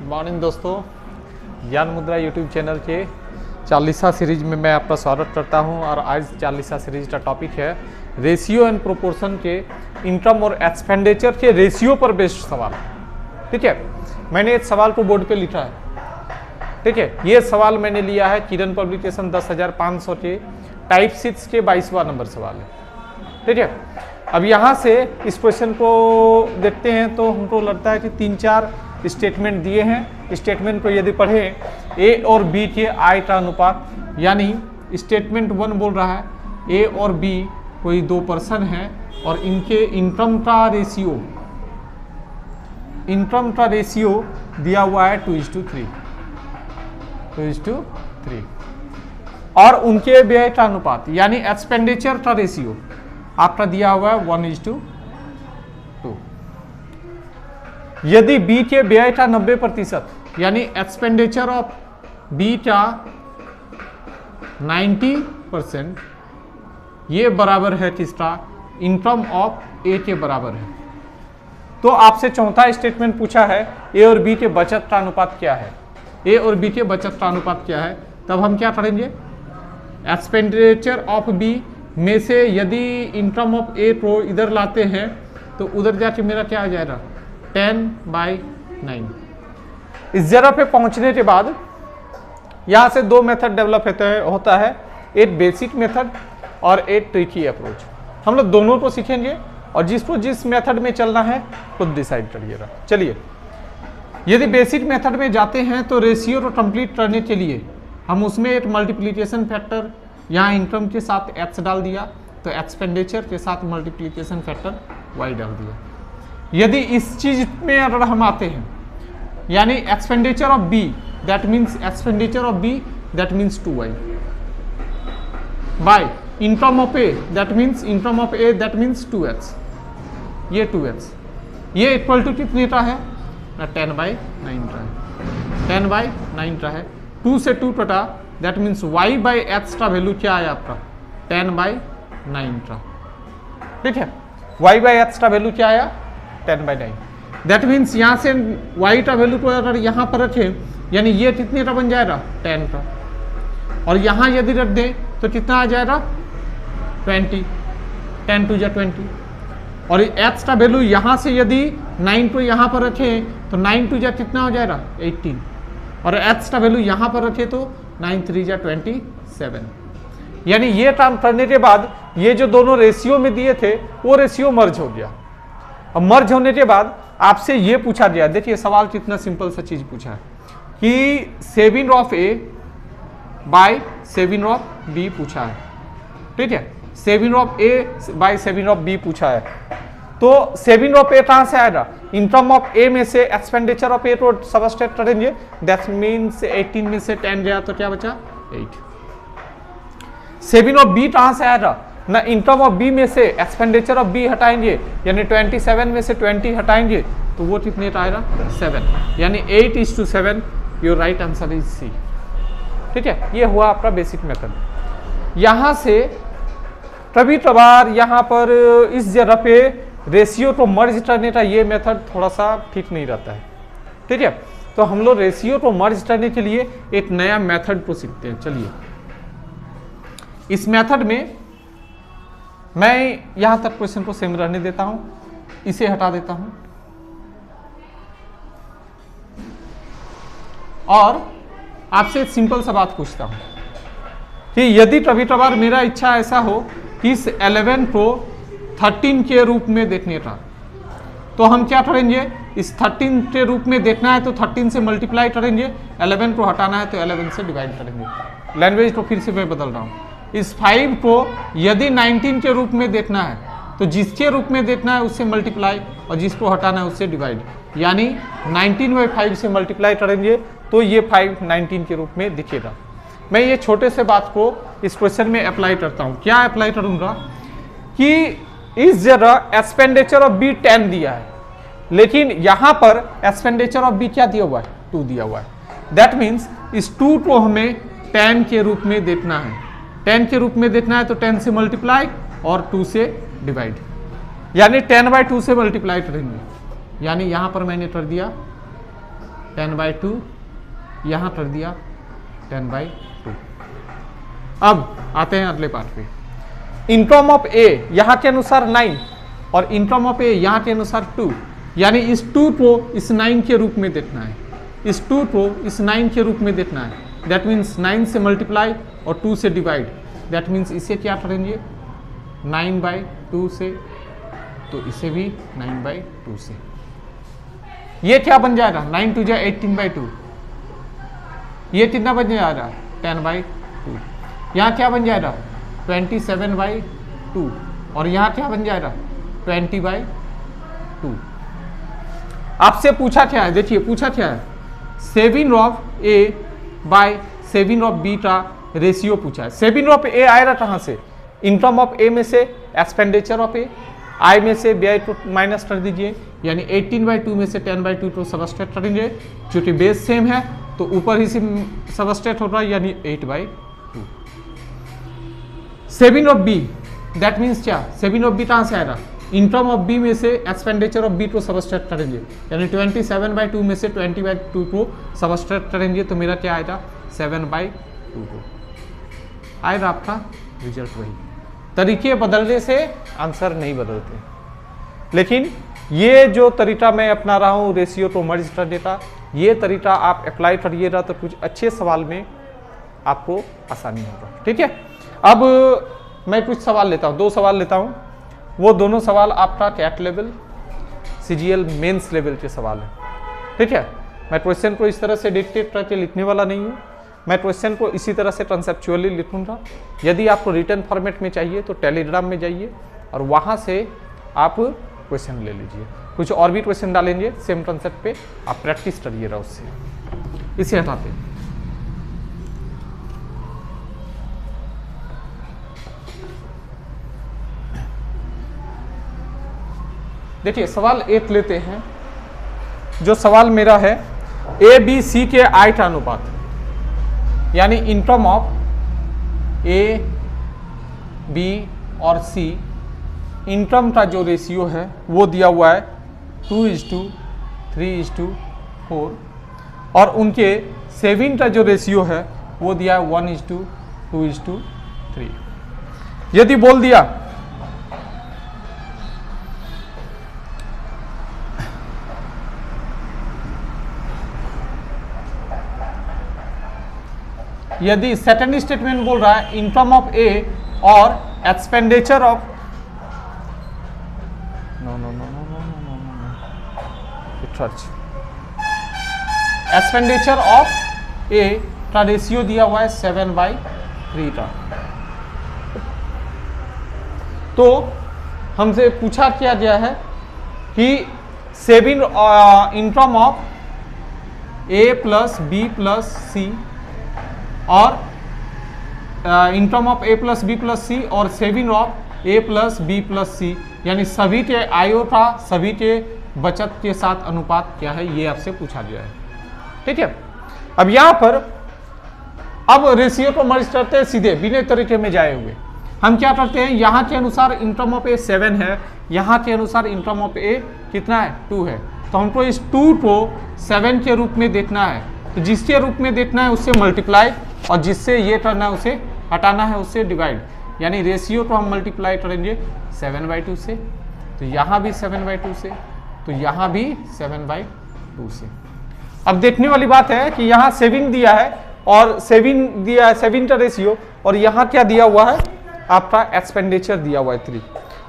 Morning दोस्तों, ज्ञान मुद्रा यूट्यूब चैनल के 40वां सीरीज में मैं आपका स्वागत करता हूं। और आज 40वां सीरीज का टॉपिक है रेशियो एंड प्रोपोर्शन के इनकम और एक्सपेंडिचर के रेशियो पर बेस्ड सवाल। ठीक है, मैंने इस सवाल को बोर्ड पे लिखा है। ठीक है, ये सवाल मैंने लिया है किरण पब्लिकेशन 10,500 के टाइप 6 के 22वां नंबर सवाल है। ठीक है, अब यहाँ से इस क्वेश्चन को देखते हैं तो हमको लगता है कि 3-4 स्टेटमेंट दिए हैं। स्टेटमेंट को यदि पढ़ें, ए और बी के आय का अनुपात, यानी स्टेटमेंट 1 बोल रहा है ए और बी कोई 2 पर्सन हैं और इनके इनकम का रेशियो दिया हुआ है 2:3 और उनके व्यय का अनुपात यानी एक्सपेंडिचर का रेशियो आपका दिया हुआ है 1:2। यदि बी के व्यय का 90% यानी एक्सपेंडिचर ऑफ बी का 90% ये बराबर है किसका? इनकम ऑफ ए के बराबर है। तो आपसे चौथा स्टेटमेंट पूछा है ए और बी के बचत का अनुपात क्या है। ए और बी के बचत का अनुपात क्या है? तब हम क्या करेंगे, एक्सपेंडिचर ऑफ बी में से यदि इनकम ऑफ ए को इधर लाते हैं तो उधर जाके मेरा क्या आ जाएगा, 10/9। इस जगह पे पहुंचने के बाद यहां से 2 मेथड डेवलप होता है, एक बेसिक मेथड और एक ट्रिकी अप्रोच। हम लोग दोनों को सीखेंगे और जिसको जिस मेथड में चलना है खुद डिसाइड करिएगा। चलिए, यदि बेसिक मेथड में जाते हैं तो रेशियो को कंप्लीट करने के लिए हम उसमें एक मल्टीप्लिकेशन फैक्टर, यहाँ इनकम के साथ x डाल दिया तो एक्सपेंडिचर के साथ मल्टीप्लिकेशन फैक्टर y डाल दिया। यदि इस चीज में अगर हम आते हैं, यानी expenditure of B that means expenditure of B that means 2y by income of A that means income of A that means 2x, ये 2x ये इक्वल टू कितने का है? 10/9 का है, 10/9 का है। 2 से 2 कटा दैट मीन्स y/x का वैल्यू क्या आया आपका? 10/9 का। ठीक है, y/x का वैल्यू क्या आया? 10/9। दैट मीन्स यहाँ से y का वैल्यू को अगर यहाँ पर रखें, यानी ये कितने का बन जाएगा? 10 का। और यहाँ यदि रख दें तो कितना आ जाएगा? 20, 10 to 20। और x का वैल्यू यहाँ से यदि 9 को यहाँ पर रखें तो 9 to कितना हो जाएगा? 18। और x का वैल्यू यहाँ पर रखे तो 9 3 27। यानी ये काम करने के बाद ये जो दोनों रेशियो में दिए थे वो रेशियो मर्ज हो गया। अब मर्ज होने के बाद आपसे ये पूछा गया, देखिए सवाल कितना सिंपल सा चीज पूछा है कि saving of A by saving of B पूछा है। ठीक है, saving of A by saving of B पूछा है। तो सेविंग ऑफ ए कहां से आएगा? इनकम ऑफ ए में से एक्सपेंडिचर ऑफ ए को सबस्ट्रैक्ट करेंगे, दैट मीन्स 18 में से 10 गया तो क्या बचा? 8। सेविंग ऑफ बी कहां से आएगा? ना इनकम ऑफ बी में से एक्सपेंडिचर ऑफ बी हटाएंगे, यानी 27 में से 20 हटाएंगे तो वो कितने का आएगा? 7। यानी 8:7। Your right answer is C. ठीक है, ये हुआ आपका बेसिक मेथड। यहां से कभी कभार यहाँ पर इस जगह पे रेशियो को मर्ज करने का ये मेथड थोड़ा सा ठीक नहीं रहता है। ठीक है, तो हम लोग रेशियो को मर्ज करने के लिए एक नया मेथड को सीखते हैं। चलिए, इस मेथड में मैं यहां तक क्वेश्चन को सेम रहने देता हूं, इसे हटा देता हूं और आपसे एक सिंपल सा बात पूछता हूं कि यदि कभी कभार मेरा इच्छा ऐसा हो कि इस 11 को 13 के रूप में देखने का, तो हम क्या करेंगे? इस 13 के रूप में देखना है तो 13 से मल्टीप्लाई करेंगे, 11 को हटाना है तो 11 से डिवाइड करेंगे। लैंग्वेज को फिर से मैं बदल रहा हूँ। इस 5 को यदि 19 के रूप में देखना है तो जिसके रूप में देखना है उससे मल्टीप्लाई और जिसको हटाना है उससे डिवाइड, यानी 19/5 से मल्टीप्लाई करेंगे तो ये 5 19 के रूप में दिखेगा। मैं ये छोटे से बात को इस क्वेश्चन में अप्लाई करता हूँ। क्या अप्लाई करूँगा कि इस जगह एक्सपेंडिचर ऑफ बी 10 दिया है, लेकिन यहाँ पर एक्सपेंडिचर ऑफ बी क्या दिया हुआ है? 2 दिया हुआ है। दैट मीन्स इस 2 को हमें 10 के रूप में देखना है। 10 के रूप में देखना है तो 10 से मल्टीप्लाई और 2 से डिवाइड, यानी 10/2 से मल्टीप्लाई करेंगे। यानी यहां पर मैंने कर दिया 10/2, यहाँ कर दिया 10/2। अब आते हैं अगले पार्ट पे। इंट्रम ऑफ ए यहाँ के अनुसार 9 और इंट्रम ऑफ ए यहाँ के अनुसार 2, यानी इस 2 को इस 9 के रूप में देखना है, इस 2 को इस 9 के रूप में देखना है। दैट मीन्स 9 से मल्टीप्लाई और 2 से डिवाइड। दैट मीन्स इसे क्या करेंगे 9/2 से, तो इसे भी 9/2 से। ये क्या बन जाएगा 9 2 18/2, ये कितना बन जाएगा 10/2। यहाँ क्या बन जाएगा 27/2 और यहाँ क्या बन जाएगा 20/2। आपसे पूछा क्या है, देखिए पूछा क्या है, 7 of A by 7 of B का रेशियो पूछा है। 7 ऑफ ए आएगा कहाँ से, इनकम ऑफ ए में से एक्सपेंडिचर ऑफ ए, आई में से बी आई को माइनस कर दीजिए, यानी 18/2 में से 10/2 को सबस्ट्रैक्ट करेंगे, क्योंकि बेस सेम है तो ऊपर ही से सबस्ट्रैक्ट होगा, यानी 8/2। 7 ऑफ बी दैट मीन्स क्या, 7 ऑफ बी कहाँ से आएगा, इनकम ऑफ बी में से एक्सपेंडिचर ऑफ बी को सबस्ट्रैक्ट करेंगे, यानी 27/2 में से 20/2 को सबस्ट्रैक्ट करेंगे, तो मेरा क्या आएगा 7/2 को आएगा आपका रिजल्ट वही। तरीके बदलने से आंसर नहीं बदलते, लेकिन ये जो तरीका मैं अपना रहा हूँ रेशियो को मर्ज करने का, ये तरीका आप अप्लाई करिएगा तो कुछ अच्छे सवाल में आपको आसानी होगा। ठीक है, अब मैं कुछ सवाल लेता हूँ, 2 सवाल लेता हूँ, वो दोनों सवाल आपका CAT level CGL mains level के सवाल है। ठीक है, मैं क्वेश्चन को इस तरह से डिक्टेट करके लिखने वाला नहीं हूँ, मैं क्वेश्चन को इसी तरह से कंसेप्चुअली लिखूंगा। यदि आपको रिटर्न फॉर्मेट में चाहिए तो टेलीग्राम में जाइए और वहाँ से आप क्वेश्चन ले लीजिए, कुछ और भी क्वेश्चन डालेंगे सेम कंसेप्ट पे, आप प्रैक्टिस करिएगा उससे। इसे हटाते हैं। देखिए सवाल 1 लेते हैं, जो सवाल मेरा है ए बी सी के 8 अनुपात, यानी इनकम ऑफ ए बी और सी, इनकम का जो रेशियो है वो दिया हुआ है 2:3:4 और उनके सेविंग का जो रेशियो है वो दिया है 1:2:3। यदि बोल दिया यदि सेकंड स्टेटमेंट बोल रहा है इनकम ऑफ ए और एक्सपेंडिचर ऑफ एक्सपेंडिचर ऑफ ए का रेशियो दिया हुआ है 7/3 का, तो हमसे पूछा क्या गया है कि saving income of A plus B plus C और income of A plus B plus C और saving of A plus B plus C, यानी सभी के आयो का सभी के बचत के साथ अनुपात क्या है, ये आपसे पूछा गया है। ठीक है, अब यहां पर अब रेशियो को मर्ज करते हैं सीधे बिना तरीके में जाए हुए। हम क्या करते हैं, यहाँ के अनुसार इनकम ऑफ ए 7 है, यहाँ के अनुसार इनकम ऑफ ए कितना है 2 है, तो हमको इस 2 को 7 के रूप में देखना है, तो जिसके रूप में देखना है उससे मल्टीप्लाई और जिससे ये करना है उसे हटाना है उससे डिवाइड, यानी रेशियो को हम मल्टीप्लाई करेंगे 7/2 से, तो यहाँ भी 7/2 से, तो यहाँ भी 7/2 से। अब देखने वाली बात है कि यहाँ सेविंग दिया है और सेविंग दिया है 7 का रेशियो, और यहाँ क्या दिया हुआ है आपका एक्सपेंडिचर दिया हुआ है 3।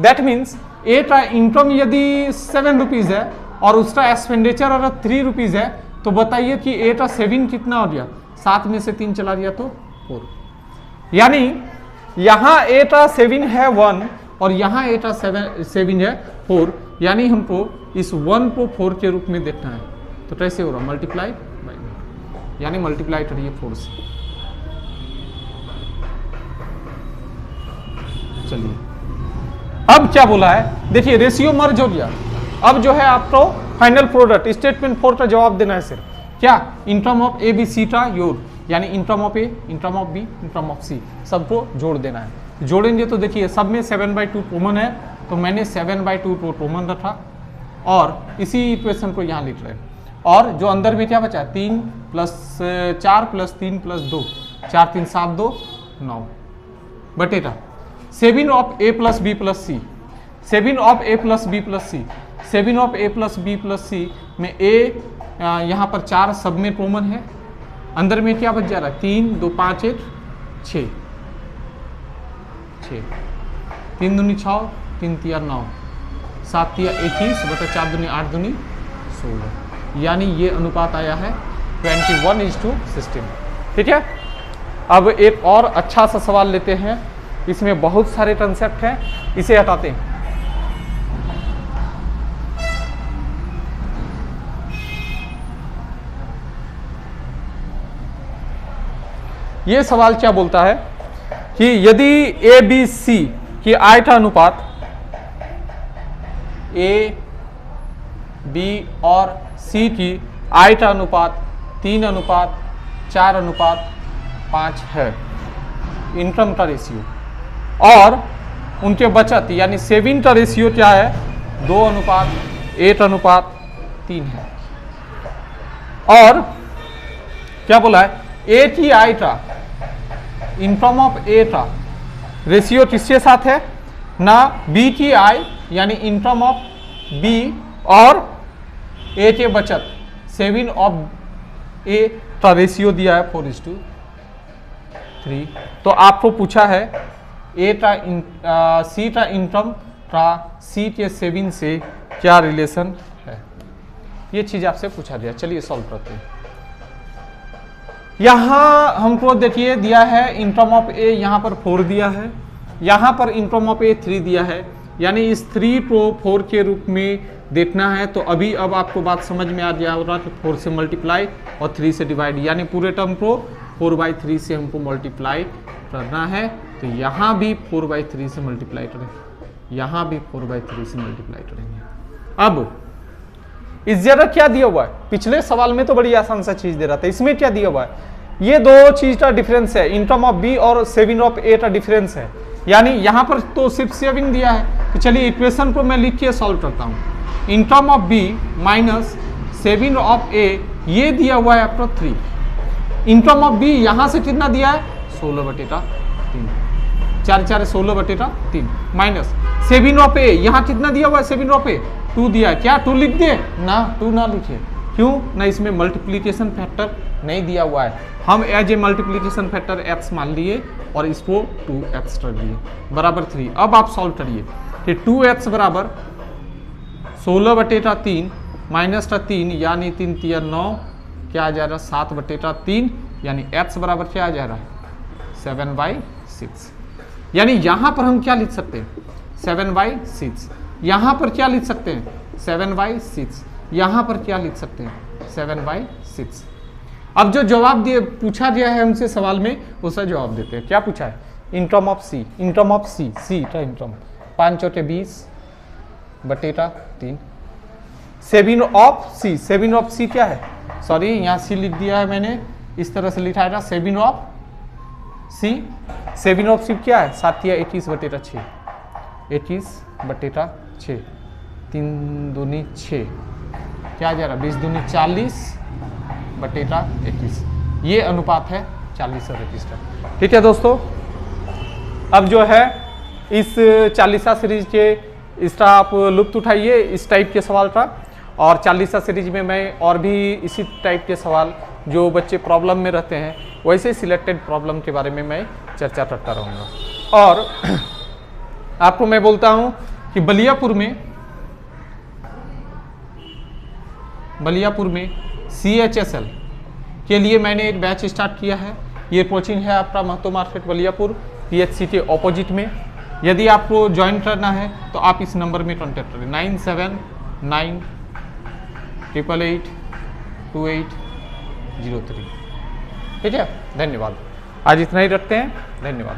दैट मीन्स ए का इनकम यदि 7 रुपीज़ है और उसका एक्सपेंडिचर अगर 3 रुपीज़ है, तो बताइए कि ए का सेविंग कितना हो गया, 7 में से 3 चला दिया तो 4, यानी यहाँ ए का सेविंग है 1 और यहाँ ए का सेविंग है 4, यानी हमको इस 1 को 4 के रूप में देखना है, तो कैसे हो रहा मल्टीप्लाई बाई, यानी मल्टीप्लाई करिए 4 से। चलिए अब क्या बोला है, देखिए रेशियो मर्ज हो गया। अब जो है आपको फाइनल प्रोडक्ट स्टेटमेंट 4 का जवाब देना है सिर्फ, क्या income of A B C का योग, यानी income of A, income of B, income of C, सबको जोड़ देना है। जोड़ेंगे तो देखिए सब में 7/2 कॉमन है, तो मैंने 7/2 को कॉमन रखा और इसी इक्वेशन को यहाँ लिख रहे हैं। और जो अंदर में क्या बचा 3 + 4 + 3 + 2, 4 3 7 2 9 बटेटा 7 of a + b + c, 7 of a + b + c, 7 of a + b + c में a यहाँ पर 4 सब में कॉमन है, अंदर में क्या बच जा रहा है 3 2 5 1 6 6, 3 दूनी 6, 3 तिया 9, 7 तिया 21 बटा 4 दूनी 8 दूनी 16, यानी ये अनुपात आया है 21:16। ठीक है, अब एक और अच्छा सा सवाल लेते हैं, इसमें बहुत सारे कंसेप्ट हैं, इसे हटाते हैं। ये सवाल क्या बोलता है कि यदि ए बी सी की आयता अनुपात ए बी और सी की आयता अनुपात 3:4:5 है, इनकम का रेशियो, और उनके बचत यानी सेविंग का रेशियो क्या है 2:8:3 है, और क्या बोला है ए की आयता इनकम ऑफ ए का रेशियो किसके साथ है ना बी की आय यानी इनकम ऑफ बी और ए के बचत सेविंग ऑफ ए का रेशियो दिया है 4:3। तो आपको पूछा है ए का सी का इनकम का सी के सेविंग से क्या रिलेशन है, ये चीज आपसे पूछा गया। चलिए सॉल्व करते हैं। यहां हमको देखिए दिया है इनकम ऑफ ए, यहां पर 4 दिया है, यहां पर इनकम ऑफ ए 3 दिया है, यानी इस 3 को 4 के रूप में देखना है। तो अभी अब आपको बात समझ में आ गया होगा कि 4 से मल्टीप्लाई और 3 से डिवाइड, यानी पूरे टर्म को 4/3 से हमको मल्टीप्लाई करना है। तो यहाँ भी 4/3 से मल्टीप्लाई करेंगे, यहाँ भी 4/3 से मल्टीप्लाई करेंगे। अब इस जगह क्या दिया हुआ है, पिछले सवाल में तो बड़ी आसान सा चीज दे रहा था, इसमें क्या दिया हुआ है, ये दो चीज का डिफरेंस है, इनकम ऑफ बी और सेविंग ऑफ ए का डिफरेंस है, यानी यहां पर तो सिर्फ सेविंग दिया है। तो चलिए इक्वेशन को मैं लिख के सॉल्व करता हूं, income of B minus saving of A, ये दिया हुआ है आपका 3, इनकम ऑफ बी यहां से कितना दिया है 16/3, 4 4 16/3 माइनस सेविंग ऑफ ए, यहां कितना दिया हुआ है सेविंग ऑफ ए 2 दिया है, क्या 2 लिख दे ना, 2 ना लिखे, क्यों ना, इसमें मल्टीप्लिकेशन फैक्टर नहीं दिया हुआ है, हम as a multiplication factor x मान लिए और इसको 2x कर दिए बराबर 3। अब आप सॉल्व करिए कि 2x बराबर 16/3 माइनस का 3 यानी 3 तिया 9, क्या आ जा रहा है 7/3, यानी x बराबर क्या आ जा रहा है 7/6। यानी यहां पर हम क्या लिख सकते हैं 7/6, यहां पर क्या लिख सकते हैं 7/6, यहां पर क्या लिख सकते हैं 7/6। अब जो जवाब दिए पूछा गया है हमसे सवाल में उसका जवाब देते हैं। क्या पूछा है, income of C, income of C, C का income 5 × 20/3, saving of C, saving of C क्या है, सॉरी यहाँ सी लिख दिया है मैंने, इस तरह से लिखा था saving of C, saving of C क्या है 7 या 21/6, 21/6, 3 दूनी 6, क्या जा रहा 20 दूनी 40/21, ये अनुपात है 40 और 21 का। ठीक है दोस्तों, अब जो है इस 40 सीरीज के इसका आप लुत्फ उठाइए इस टाइप के सवाल का, और 40 सीरीज में मैं और भी इसी टाइप के सवाल जो बच्चे प्रॉब्लम में रहते हैं वैसे सिलेक्टेड प्रॉब्लम के बारे में मैं चर्चा करता रहूँगा। और आपको मैं बोलता हूँ कि बलियापुर में CHSL के लिए मैंने एक बैच स्टार्ट किया है। ये कोचिंग है आपका महतो मार्केट बलियापुर PHC के ऑपोजिट में। यदि आपको ज्वाइन करना है तो आप इस नंबर में कॉन्टैक्ट करें 9798882803। ठीक है, धन्यवाद। आज इतना ही रखते हैं, धन्यवाद।